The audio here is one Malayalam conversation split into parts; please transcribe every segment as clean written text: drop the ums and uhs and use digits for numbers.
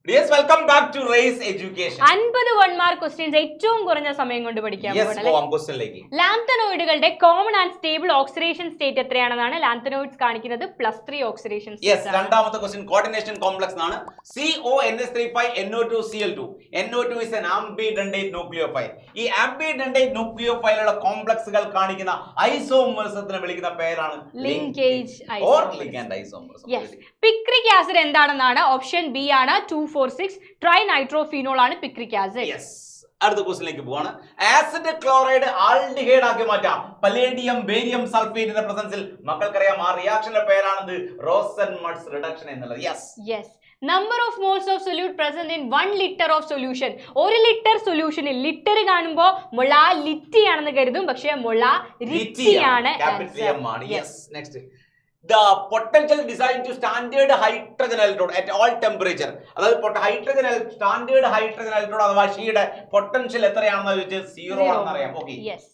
Yes, welcome back to Race Education. 50 1 mark questions ഏറ്റവും കുറഞ്ഞ സമയം കൊണ്ട് പഠിക്കാൻ ലാംതനോയിഡുകളുടെ common and stable oxidation state എത്രയാണെന്നാണ് ലാംതനോയിഡ്സ് കാണിക്കുന്നത് +3 ഓക്സിഡേഷൻ യെസ് രണ്ടാമത്തെ ക്വസ്റ്റ്യൻ കോർഡിനേഷൻ കോംപ്ലക്സ് ആണ് CONS35NO2Cl2 NO2 is an ambidendate nucleophile ഈ ambidendate nucleophile ഉള്ള കോംപ്ലക്സുകൾ കാണിക്കുന്ന ഐസോമർസത്തിനെ വിളിക്കുന്ന പേരാണ് linkage isomers yes picric acid എന്താണെന്നാണ് ഓപ്ഷൻ ബി ആണ് 246 ട്രൈനൈട്രോഫീനോൾ ആണ് പിക്രിക് ആസിഡ് യെസ് അടുത്ത ക്വസ്റ്റ്യനിലേക്ക് പോവാണ് ആസിഡ് ക്ലോറൈഡ് ആൽഡിഹൈഡ് ആക്കി മാറ്റാം പലേഡിയം ബേരിയം സൾഫേറ്റിന്റെ പ്രസൻസിൽ മക്കൾക്കറിയാം ആ റിയാക്ഷന്റെ പേരാണ് റോസൻമട്സ് റിഡക്ഷൻ എന്നുള്ളത് yes number of moles of solute present in 1 liter of solution 1 litre സൊല്യൂഷനിൽ ലിറ്റർ കാണുമ്പോൾ മൊളാലിറ്റി ആണെന്ന് കരുതും പക്ഷേ മൊളാരിറ്റി ആണ് yes next the potential designed to standard hydrogen electrode at all temperature അതായത് ഹൈഡ്രജൻ സ്റ്റാൻഡേർഡ് ഹൈഡ്രജൻ ഇലക്ട്രോഡ് അഥവാ ഷീയുടെ പൊട്ടൻഷ്യൽ എത്രയാണെന്ന് ചോദിച്ചാൽ 0 ആണെന്ന് അറിയാം okay yes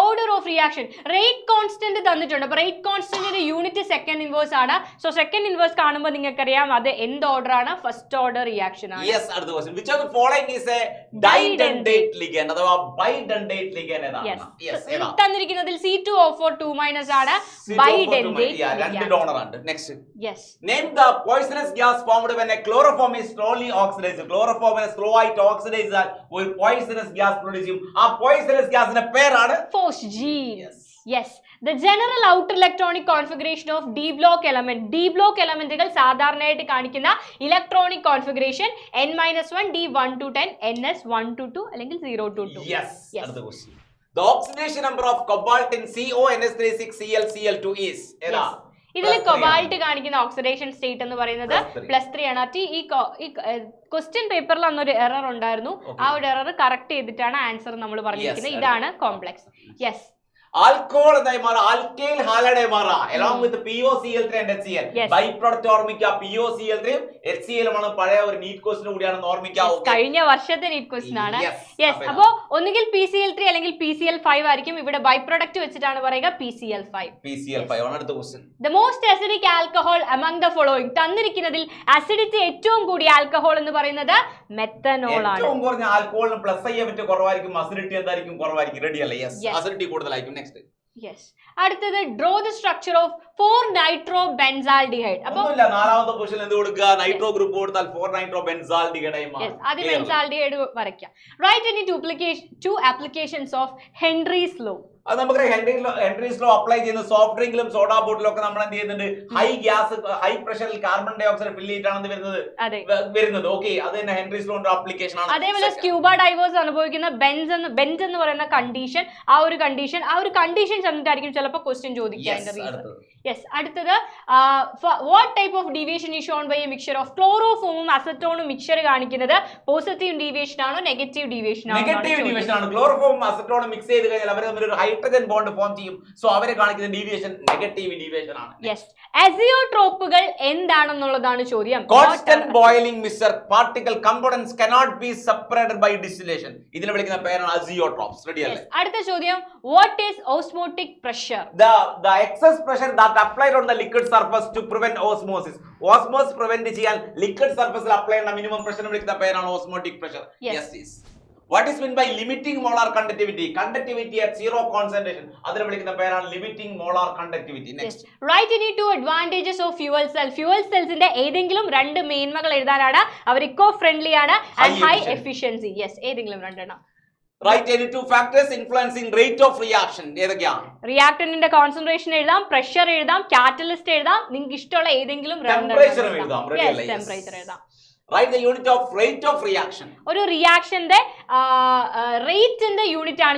order of reaction rate constant തന്നിട്ടുണ്ട് അപ്പോൾ റേറ്റ് കോൺസ്റ്റന്റിന്റെ യൂണിറ്റ് സെക്കൻഡ് ഇൻവേഴ്സ് ആണ് സോ സെക്കൻഡ് ഇൻവേഴ്സ് കാണുമ്പോൾ നിങ്ങൾക്കറിയാം അത് എന്ത് ഓർഡർ ആണ് ഫസ്റ്റ് ഓർഡർ റിയാക്ഷൻ ആണ് യെസ് അടുത്ത question which of the following is a didentate ligand അഥവാ bidentate ligand ഏതാണ് യെസ് തന്നിരിക്കുന്നതിൽ C2O4 2- ആണ് bidentate രണ്ട് ഡോണർ ആണ് next yes name the poisonous gas formed when a chloroform is slowly oxidized chloroform നെ സ്ലോ ആയിട്ട് ഓക്സിഡൈസ് ചെയ്താൽ ഒരു poisonous gas പ്രൊഡ്യൂസ് ചെയ്യും ആ poisonous gasന്റെ പേരാണ് phosgene yes the general outer electronic configuration of d block element d block elementകൾ സാധാരണയായിട്ട് കാണിക്കുന്ന electronic configuration n-1 d1 to 10 ns1 to 2 അല്ലെങ്കിൽ 0 to 2 yes അടുത്ത question the oxidation number of cobalt in CONS36Cl2 is ഏതാ ഇതിൽ കൊബാൾട്ട് കാണിക്കുന്ന ഓക്സിഡേഷൻ സ്റ്റേറ്റ് എന്ന് പറയുന്നത് +3 ആണ് ഈ ക്വസ്റ്റ്യൻ പേപ്പറിൽ അന്നൊരു എറർ ഉണ്ടായിരുന്നു ആ ഒരു എറർ കറക്റ്റ് ചെയ്തിട്ടാണ് ആൻസർ നമ്മൾ പറഞ്ഞിരിക്കുന്നത് ഇതാണ് കോംപ്ലക്സ് യെസ് ആൽക്കഹോൾ എന്നായി മാറാം ആൽക്കൈൽ ഹാലൈഡായി മാറാം along with POCl3 and HCl by product ഓർമ്മിക്കുക POCl3 ഉം HCl ഉം ആണ് പഴയ ഒരു നീറ്റ് ക്വസ്റ്റ്യൻ കൂടിയാണ് ഓർമ്മിക്കുക കഴിഞ്ഞ വർഷത്തെ നീറ്റ് ക്വസ്റ്റ്യൻ ആണ് യെസ് അപ്പോൾ ഒന്നുകിൽ PCl3 അല്ലെങ്കിൽ PCl5 ആയിരിക്കും ഇവിടെ ബൈ പ്രോഡക്റ്റ് വെച്ചിട്ടാണ് പറയുക PCl5 ആണ് അടുത്ത question the most acidic alcohol among the following തന്നിരിക്കുന്നതിൽ അസിഡിറ്റി ഏറ്റവും കൂടിയ ആൽക്കഹോൾ എന്ന് പറയുന്നത് മെത്തനോൾ ആണ് ഏറ്റവും കുറഞ്ഞ ആൽക്കഹോളിന് പ്ലസ് ഐ എഫക്റ്റ് കുറവായിരിക്കും അസിഡിറ്റി എന്തായിരിക്കും കുറവായിരിക്കും റെഡി അല്ലേ യെസ് അസിഡിറ്റി കൂടുതലായിരിക്കും യെസ് അടുത്തത് draw the structure of 4-nitrobenzaldehyde അപ്പോൾ നാലാമത്തെ പൊസിഷൻ എന്ത് കൊടുക്കുക നൈട്രോ ഗ്രൂപ്പ് കൊടുത്താൽ 4-nitrobenzaldehyde ആയി മാറും ആദ്യം ബെൻസാൽഡിഹൈഡ് വരയ്ക്കാം right any two applications of Henry's law അത് നമുക്ക് ഹെൻറീസ് ലോ അപ്ലൈ ചെയ്യുന്ന സോഫ്റ്റ് ഡ്രിങ്കിലും സോഡാ ബോട്ടിലും ഒക്കെ നമ്മൾ എന്ത് ചെയ്യുന്നുണ്ട് ഹൈ പ്രഷറിൽ കാർബൺ ഡൈ ഓക്സൈഡ് ഫിൽ ചെയ്തിട്ടാണ് വരുന്നത് ഓക്കെ അത് തന്നെ ഹെൻറീസ് ലോ ആപ്ലിക്കേഷൻ ആണ് അതേപോലെ സ്ക്യൂബ ഡൈവേഴ്സ് അനുഭവിക്കുന്ന ബെൻസ് എന്ന് പറയുന്ന കണ്ടീഷൻ ആ ഒരു കണ്ടീഷൻ ചെന്നിട്ടായിരിക്കും ചിലപ്പോൾ ക്വസ്റ്റ്യൻ ചോദിക്കുക യെസ് അടുത്തത് what type of deviation is shown by a mixture of ക്ലോറോഫോമും അസറ്റോണും മിക്സ്ചർ കാണിക്കുന്നത് പോസിറ്റീവ് ഡീവിയേഷൻ ആണോ നെഗറ്റീവ് ഡീവിയേഷൻ ആണോ നെഗറ്റീവ് ഡീവിയേഷൻ ആണ് ക്ലോറോഫോമും അസറ്റോണും മിക്സ് ചെയ്ത് കഴിഞ്ഞാൽ അവർ തമ്മിൽ ഒരു ഹൈഡ്രജൻ ബോണ്ട് ഫോം ചെയ്യും സോ അവരെ കാണിക്കുന്ന ഡീവിയേഷൻ നെഗറ്റീവ് ഡീവിയേഷൻ ആണ് യെസ് അസിയോട്രോപ്പുകൾ എന്താണെന്നുള്ളതാണ് ചോദ്യം constant boiling mixture particle components cannot be separated by distillation ഇതിനെ വിളിക്കുന്ന പേരാണ് അസിയോട്രോപ്സ് റെഡി അല്ലേ അടുത്ത ചോദ്യം what is osmotic pressure the excess pressure that applied on the liquid surface to prevent osmosis prevent ചെയ്യാൻ ലിക്വിഡ് സർഫസിൽ അപ്ലൈ ചെയ്യുന്ന മിനിമം പ്രഷർ വിളിക്കുന്ന പേരാണ് osmotic pressure yes what is meant by limiting molar conductivity at zero concentration അതിനെ വിളിക്കുന്ന പേരാണ് limiting molar conductivity next write any two advantages of fuel cells ന്റെ ഏതെങ്കിലും രണ്ട് മേന്മകൾ എഴുതാനാണ് അവർ ഇക്കോ ഫ്രണ്ട്ലി ആണ് and high efficiency ഏതെങ്കിലും രണ്ടെണ്ണം write any two factors influencing rate of reaction ഏതൊക്കെയാണ് റിയാക്ടന്റിന്റെ കോൺസെൻട്രേഷൻ എഴുതാം പ്രഷർ എഴുതാം കാറ്റലിസ്റ്റ് എഴുതാം നിങ്ങൾക്ക് ഇഷ്ടമുള്ള ഏതെങ്കിലും ടെമ്പറേച്ചർ എഴുതാം ടെമ്പറേച്ചർ എഴുതാം write the unit of rate of reaction ഒരു റിയാക്ഷന്റെ റേറ്റിന്റെ യൂണിറ്റ് ആണ്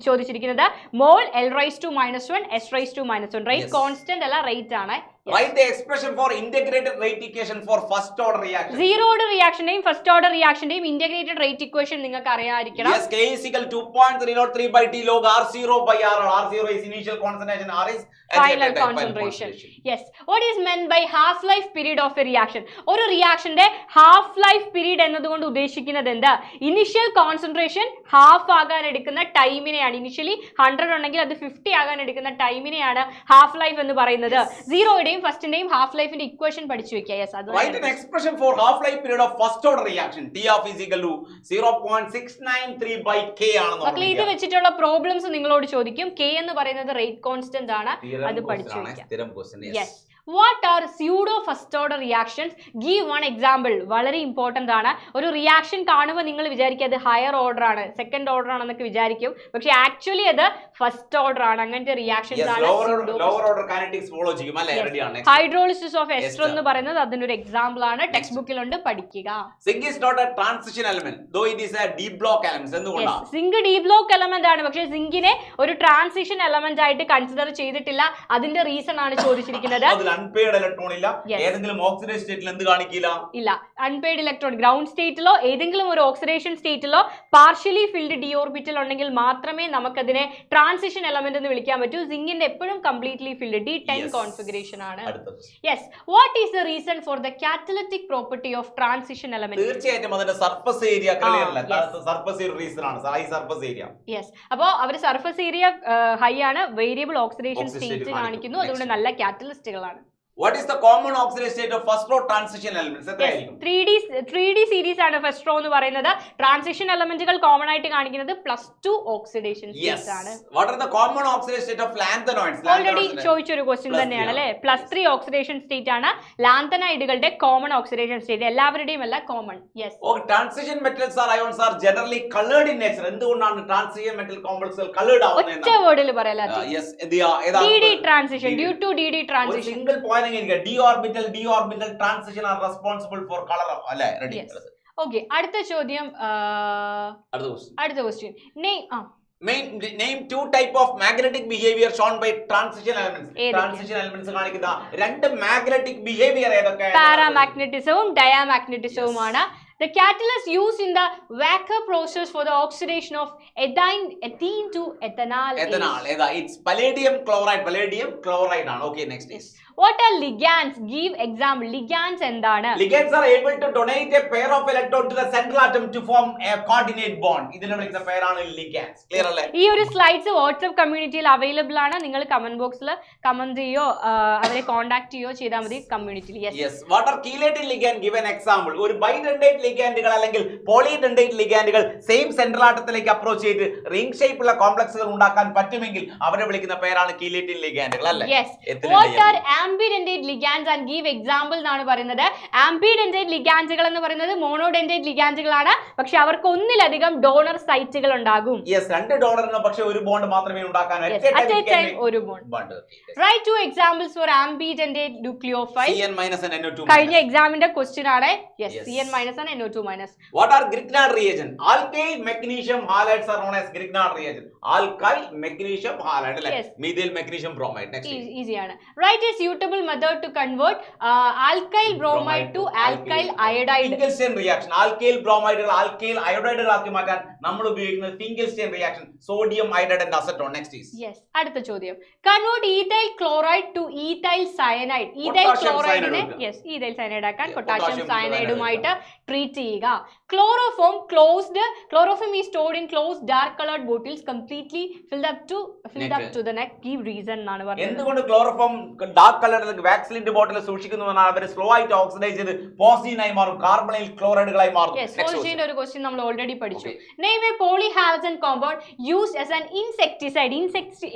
ചോദിച്ചിരിക്കുന്നത് മോൾ L⁻⁻⁻1 S⁻⁻⁻1 റേറ്റ് കോൺസ്റ്റന്റ് അല്ല റേറ്റ് ആണ് write the expression for integrated rate equation for first order reaction zero order reactionന്റെയും ഫസ്റ്റ് ഓർഡർ റിയാക്ഷന്റെയും ഇന്റഗ്രേറ്റഡ് റേറ്റ് ഇക്വേഷൻ നിങ്ങൾക്ക് അറിയാതിരിക്കണം yes k is equal to 2.303/t log r0/r r0 is initial concentration r is final concentration yes what is meant by half life period of a reaction ഒരു റിയാക്ഷന്റെ half life period എന്നതുകൊണ്ട് ഉദ്ദേശിക്കുന്നത് എന്താ ഇനിഷ്യൽ കോൺസെൻട്രേഷൻ ഹാഫ് ആകാൻ എടുക്കുന്ന ടൈമിനെയാണ് ഇനിഷ്യലി 100 ഉണ്ടെങ്കിൽ അത് 50 ആകാൻ എടുക്കുന്ന ടൈമിനെയാണ് ഹാഫ് ലൈഫ് എന്ന് പറയുന്നത് 0 സിംഗിന്റെയും ഫസ്റ്റിന്റെയും ഹാഫ് ലൈഫിന്റെ ഇക്വേഷൻ പഠിച്ചു വെക്കുക. യെസ്, അത് Write an expression for half-life period of first order reaction. T(f) is equal to 0.693 by K ആണെന്ന് മക്കളെ ഇത് വെച്ചിട്ടുള്ള പ്രോബ്ലംസ് നിങ്ങളോട് ചോദിക്കും. K എന്ന് പറയുന്നത് റേറ്റ് കോൺസ്റ്റന്റ് ആണ്, അത് പഠിച്ചു വെക്കുക. സ്ഥിരം question. Yes. What are pseudo first order reactions? Give one example. വളരെ ഇമ്പോർട്ടന്റ് ആണ്. ഒരു റിയാക്ഷൻ കാണുമ്പോൾ നിങ്ങൾ വിചാരിക്കുക അത് ഹയർ ഓർഡർ ആണ്, സെക്കൻഡ് ഓർഡർ ആണെന്നൊക്കെ വിചാരിക്കും. പക്ഷെ ആക്ച്വലി അത് ഫസ്റ്റ് ഓർഡർ ആണ്. അങ്ങനത്തെ റിയാക്ഷൻസ് ആണ് ഹൈഡ്രോളിസിസ് ഓഫ് എസ്റ്റർ എന്ന് പറയുന്നത്. അതിനൊരു എക്സാമ്പിൾ ആണ്, ടെക്സ്റ്റ് ബുക്കിലുണ്ട്, പഠിക്കുക. Zinc is not a transition element though it is a d block element. എന്തുകൊണ്ടാണ് സിങ്ക് ഡി ബ്ലോക്ക് എലമെന്റ് ആണ്, പക്ഷേ സിങ്കിനെ ഒരു ട്രാൻസിഷൻ എലമെന്റ് ആയിട്ട് കൺസിഡർ ചെയ്തിട്ടില്ല. അതിന്റെ റീസൺ ആണ് ചോദിച്ചിരിക്കുന്നത്. അൺപെയ്ഡ് ഇലക്ട്രോൺ ഇല്ല, ഏതെങ്കിലും ഓക്സിഡേഷൻ സ്റ്റേറ്റിൽ എന്ത് കാണിക്കില്ല? ഇല്ല. അൺപെയ്ഡ് ഇലക്ട്രോൺ ഗ്രൗണ്ട് സ്റ്റേറ്റിലോ ഏതെങ്കിലും ഒരു ഓക്സിഡേഷൻ സ്റ്റേറ്റിലോ പാർഷ്യലി ഫിൽഡ് ഡി ഓർബിറ്റൽ ഉണ്ടെങ്കിൽ മാത്രമേ നമുക്കതിനെ ട്രാൻസിഷൻ എലമെന്റ് എന്ന് വിളിക്കാൻ പറ്റൂ. സിങ്കിന്റെ എപ്പോഴും കംപ്ലീറ്റ്ലി ഫിൽഡ് D10 കോൺഫിഗറേഷൻ ആണ്. Yes. What is the reason for the catalytic property of transition element? തീർച്ചയായിട്ടും അതിന്റെ സർഫസ് ഏരിയ ക്ലിയർ അല്ല. സർഫസ് ഏരിയ റീസൺ ആണ്, ഹൈ സർഫസ് ഏരിയ. യെസ്. അപ്പോൾ അവർ സർഫസ് ഏരിയ ഹൈ ആണ്, വേരിയബിൾ ഓക്സിഡേഷൻ സ്റ്റേറ്റ് കാണിക്കുന്നു, അതുകൊണ്ട് നല്ല കാറ്റലിസ്റ്റുകളാണ്. What is the common oxidation state of first row transition elements? 3D series ആണ് ഫസ്റ്റ് റോ എന്ന് പറയുന്നത്. ട്രാൻസിഷൻ എലമെന്റുകൾ കോമൺ ആയിട്ട് കാണിക്കുന്നത് +2 ഓക്സിഡേഷൻ സ്റ്റേറ്റ് ആണ്. What are the common oxidation state of lanthanoids? Already ചോദിച്ചൊരു ക്വസ്റ്റ്യൻ തന്നെയാണ് അല്ലേ. +3 ഓക്സിഡേഷൻ സ്റ്റേറ്റ് ആണ് ലാന്തനൈഡുകളുടെ കോമൺ ഓക്സിഡേഷൻ സ്റ്റേറ്റ്. എല്ലാവരുടെയും അല്ല, common. Yes. Transition metals or ions are generally colored in nature. എന്തുകൊണ്ടാണ് ട്രാൻസിഷൻ മെറ്റൽ കോംപ്ലക്സുകൾ കളേർഡ് ആവുന്നത്? ഒറ്റ വേർഡിൽ പറയാലോ. DD transition, due to DD ട്രാൻസിഷൻ. Single point d orbital transition are responsible for color of അല്ലേ. റെഡി. ഓക്കേ, അടുത്ത ചോദ്യം. അടുത്ത question. Name two type of magnetic behavior shown by transition elements. Transition elements കാണിക്കുന്ന രണ്ട് magnetic behavior ഏതൊക്കെയാണ്? പാരാമാഗ്നറ്റിസവും ഡയാമാഗ്നറ്റിസവും ആണ്. The catalyst used in the Wacker process for the oxidation of ethene to ethanol. It's palladium chloride. Palladium chloride ആണ്. Okay, next is. What are ligands? Give example. Ligands എന്താണ്? Ligands are able to donate a pair of electrons to the central atom to form a coordinate bond. ഇതിനെ വിളിക്കുന്ന പേരാണ് ligands. Clear അല്ലേ? ഈ ഒരു സ്ലൈഡ്സ് വാട്സ്ആപ്പ് കമ്മ്യൂണിറ്റിയിൽ അവൈലബിൾ ആണ്. നിങ്ങൾ കമന്റ് ബോക്സിൽ കമന്റ് ചെയ്യോ അവരെ കോൺടാക്ട് ചെയ്യോ ചെയ്താൽ മതി കമ്മ്യൂണിറ്റിയിൽ. Yes. What are chelated ligand? Give an example. ഒരു ബൈഡെൻഡേറ്റ് ലിഗാൻഡുകൾ അല്ലെങ്കിൽ പോളിഡെൻഡേറ്റ് ലിഗാൻഡുകൾ സെയിം സെൻട്രൽ ആറ്റത്തിലേക്ക് അപ്രോച്ച് ചെയ്ത് റിംഗ് ഷേപ്പ് ഉള്ള കോംപ്ലക്സുകൾ ഉണ്ടാക്കാൻ പറ്റുമെങ്കിൽ അവരെ വിളിക്കുന്ന പേരാണ് കീലേറ്റിൻ ലിഗാൻഡുകൾ അല്ലേ. What are ambidentate ligands and give example എന്നാണ് പറയുന്നത്. ആംബിഡെന്റേറ്റ് ലിഗാൻഡുകൾ എന്ന് പറയുന്നത് മോണോഡെന്റേറ്റ് ലിഗാൻഡുകളാണ്, പക്ഷെ അവർക്ക് ഒന്നിലധികം ഡോണർ സൈറ്റുകൾ ഉണ്ടാകും. രണ്ട് ഡോണറിന് പക്ഷേ ഒരു ബോണ്ട് മാത്രമേ ഉണ്ടാക്കാൻ ഒരു bond. Write two examples for ambidentate nucleophile. CN- and NO2. കഴിഞ്ഞ എക്സാമിന്റെ ക്വസ്റ്റ്യൻ ആണ്. CN- and NO2-. What are Grignard reagent? Alkyl magnesium halides are known as Grignard reagent. Alkyl magnesium halide അല്ലേ. methyl magnesium bromide. Next. Easy ആണ്. Write a suitable method to convert alkyl bromide to alkyl iodide. Finkelstein reaction. alkyl bromideകൾ alkyl iodideകൾ ആക്കി മാറ്റാൻ നമ്മൾ ഉപയോഗിക്കുന്നത് Finkelstein reaction. sodium iodide and acetone. Next is. Yes. അടുത്ത ചോദ്യം. Convert ethyl chloride to ethyl cyanide. ethyl chloride നെ ethyl cyanide ആക്കാൻ പൊട്ടാഷ്യം സയനൈഡുമായിട്ട് ട്രീറ്റ് ചെയ്യുക. Chloroform is stored in closed dark colored bottles completely filled up to the neck. Give reason എന്നാണ് പറയുന്നത്. എന്തുകൊണ്ട് ക്ലോറോഫോം ഡാർക്ക് കളറിൽ വാക്സിലിന്റെ ബോട്ടിൽ സൂക്ഷിക്കുന്നു എന്നാണ്. അവർ സ്ലോ ആയിട്ട് ഓക്സിഡൈസ് ചെയ്ത് ഫോസ്ഫീനായി മാറും, കാർബണൈൽ ക്ലോറൈഡുകളായി മാറും. ഫോസ്ഫീന്റെ ഒരു ക്വസ്റ്റ്യൻ നമ്മൾ ഓൾറെഡി പഠിച്ചു. Name a polyhalogen compound used as an insecticide.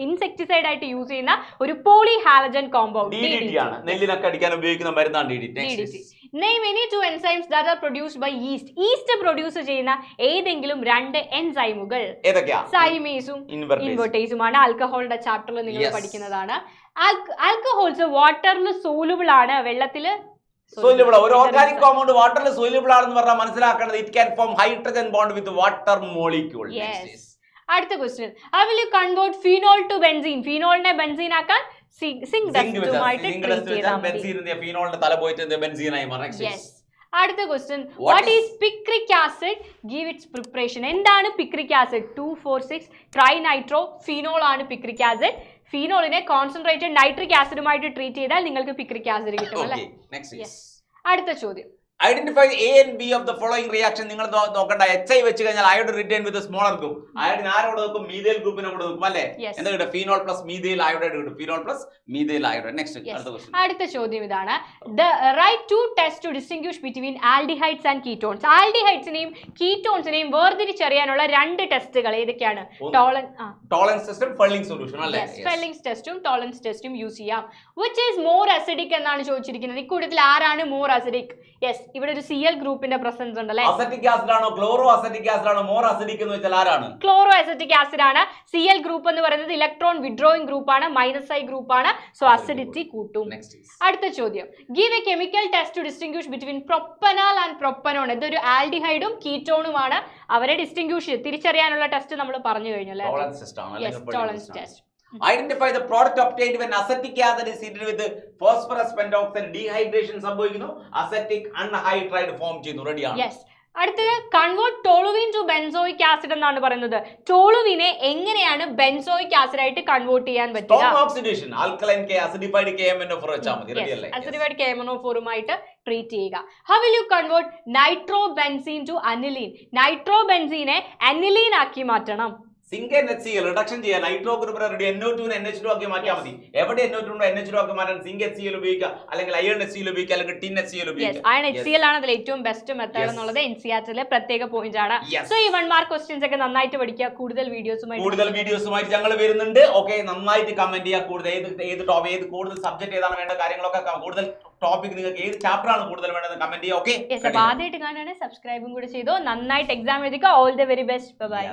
Insecticide ആയിട്ട് യൂസ് ചെയ്യുന്ന ഒരു polyhalogen compound. DDT ആണ്. നെല്ലിനൊക്കെ അടിക്കാൻ ഉപയോഗിക്കുന്ന മരുന്നാണ് DDT. Name any two enzymes that are produced by yeast. Yeast produce ചെയ്യുന്ന ഏതെങ്കിലും രണ്ട് എൻസൈമുകൾ ഏതൊക്കെയാ? സൈമേസും ഇൻവെർട്ടേസുമാണ്. ആൽക്കഹോളിന്റെ ചാപ്റ്ററിൽ നിങ്ങൾ പഠിക്കുന്നതാണ്. ആൽക്കഹോൾസ് വാട്ടറിൽ സോലുബിൾ ആണ്, വെള്ളത്തിൽ സോലുബിൾ. ഒരു ഓർഗാനിക് കോമ്പൗണ്ട് വാട്ടറിൽ സോലുബിൾ ആണെന്ന് പറഞ്ഞാൽ മനസ്സിലാക്കേണ്ടത് it can form hydrogen bond with water molecule. അടുത്ത question. How will you convert phenol to benzene? ഫീനോളിനെ ബെൻസീൻ ആക്കാൻ സിങ്ക് ഡസ്റ്റുമായിട്ട് ട്രീറ്റ് ചെയ്താൽ മതി. ഫീനോളിന്റെ തല പോയിട്ട് ബെൻസീനായി മാറും. അടുത്ത question. What is picric acid? Give its preparation. എന്താണ് പിക്രിക് ആസിഡ്? 2,4,6 ട്രൈനൈട്രോ ഫീനോൾ ആണ് പിക്രിക് ആസിഡ്. ഫീനോളിനെ കോൺസെൻട്രേറ്റഡ് നൈട്രിക് ആസിഡുമായിട്ട് ട്രീറ്റ് ചെയ്താൽ നിങ്ങൾക്ക് പിക്രിക് ആസിഡ് കിട്ടും അല്ലേ. അടുത്ത ചോദ്യം. Identify A and B of the following reaction. നിങ്ങൾ നോക്കണ്ട, HI വെച്ച് കഴിഞ്ഞാൽ iodo return with smaller group. Iodine ആരോട് നോക്കും? മീഥൈൽ ഗ്രൂപ്പിനെ കൂടെ നോക്കും അല്ലേ? Yes. എന്താ കിട്ടും? ഫീനോൾ പ്ലസ് മീഥൈൽ അയോഡൈഡ് കിട്ടും. Phenol plus methyl iodide. Next അടുത്ത ക്വസ്റ്റ്യൻ. അടുത്ത ചോദ്യം ഇതാണ്. The write two test to distinguish between aldehydes and ketones. ആൽഡിഹൈഡ്സിനെയും കീറ്റോൺസിനെയും വേർതിരിച്ചറിയാനുള്ള 2 ടെസ്റ്റുകൾ ഏതൊക്കെയാണ്? ടോളറൻസ് ടെസ്റ്റും ഫെർലിംഗ് സൊല്യൂഷൻ അല്ലേ? ഫെർലിംഗ് ടെസ്റ്റും ടോളറൻസ് ടെസ്റ്റും യൂസ് ചെയ്യാം. which is more acidic എന്നാണ് ചോദിച്ചിരിക്കുന്നത്. ഇക്കൂട്ടത്തിൽ ആരാണ് മോർ അസിഡിക്? യെസ്, ഇവിടെ ഒരു Cl ഗ്രൂപ്പിന്റെ പ്രസൻസ് ഉണ്ട് അല്ലേ? അസറ്റിക് ആസിഡ് ആണോ ക്ലോറോ അസറ്റിക് ആസിഡ് ആണോ മോർ അസിഡിക് എന്ന് വെച്ചാൽ ആരാണ്? ക്ലോറോ അസറ്റിക് ആസിഡ് ആണ്. Cl ഗ്രൂപ്പ് എന്ന് പറയുന്നത് ഇലക്ട്രോൺ വിഡ്രോയിങ് ഗ്രൂപ്പ് ആണ്, -I ഗ്രൂപ്പ് ആണ്. സോ അസിഡിറ്റി കൂട്ടും. അടുത്ത ചോദ്യം. Give a chemical test to distinguish between propanal and propanone. ഇതൊരു ആൽഡിഹൈഡും കീറ്റോണുമാണ്. അവരെ ഡിസ്റ്റിംഗ്വിഷ് തിരിച്ചറിയാനുള്ള ടെസ്റ്റ് നമ്മൾ പറഞ്ഞു കഴിഞ്ഞു അല്ലേ? Tolerance test. Identify the product obtained when acetic acid is heated with phosphorus pentoxide. Dehydration സംഭവിക്കുന്നു, അസറ്റിക് അൺഹൈഡ്രൈഡ് ഫോം ചെയ്യുന്നു. റെഡിയാണ്? യെസ്. അടുത്തത് convert toluene to benzoic acid എന്നാണ് പറയുന്നത്. ടോളുവിനെ എങ്ങനെയാണ് ബെൻസോയിക് ആസിഡ് ആയിട്ട് കൺവേർട്ട് ചെയ്യാൻ പറ്റുക? Oxidation alkaline K acidified KMnO4 വെച്ചാൽ മതി. റെഡി അല്ലേ? അസിഡിഫൈഡ് KMnO4ഉമായിട്ട് ട്രീറ്റ് ചെയ്യുക. How will you convert nitrobenzene to aniline? നൈട്രോബെൻസീനെ അനിലീൻ ആക്കി മാറ്റണം. സിങ്ക് NHCl റിഡക്ഷൻ ചെയ്യാൻ നൈട്രോ ഗ്രൂപ്പ് റെഡി NO2 നെ NH2 ആക്കി മാറ്റിയാൽ മതി. എവിടെ NO2 ഉണ്ടോ NH2 ആക്കി മാറ്റാൻ സിങ്ക് HCl ഉപയോഗിക്കുക, അല്ലെങ്കിൽ അയൺ HCl ഉപയോഗിക്കുക, അല്ലെങ്കിൽ ടിൻ HCl ഉപയോഗിക്കുക. അയൺ HCl ആണ് അതിൽ ഏറ്റവും ബെസ്റ്റ് മെത്തേഡ് എന്നുള്ളത് NCERT-ലെ പ്രത്യേക പോയിന്റ് ആണ്. സോ ഈ 1 മാർക്ക് ക്വസ്റ്റ്യൻസ് ഒക്കെ നന്നായിട്ട് പഠിക്കുക. കൂടുതൽ വീഡിയോസുമായിട്ട് ഞങ്ങൾ വരുന്നുണ്ട്. ഓക്കെ, നന്നായിട്ട് കമന്റ് ചെയ്യുക. കൂടുതൽ ഏത് കൂടുതൽ സബ്ജക്ട് ഏതാണ് വേണ്ട കാര്യങ്ങളൊക്കെ, കൂടുതൽ ടോപ്പിക് നിങ്ങൾക്ക് ഏത് ചാപ്റ്റർ ആണ് കൂടുതൽ വേണ്ടത് കമന്റ് ചെയ്യുക. ഓക്കെ, ആദ്യമായിട്ട് കാണാനാണ് സബ്സ്ക്രൈബും കൂടി ചെയ്തോ. നന്നായിട്ട് എക്സാം എഴുതിക്കുക. All the very best. By.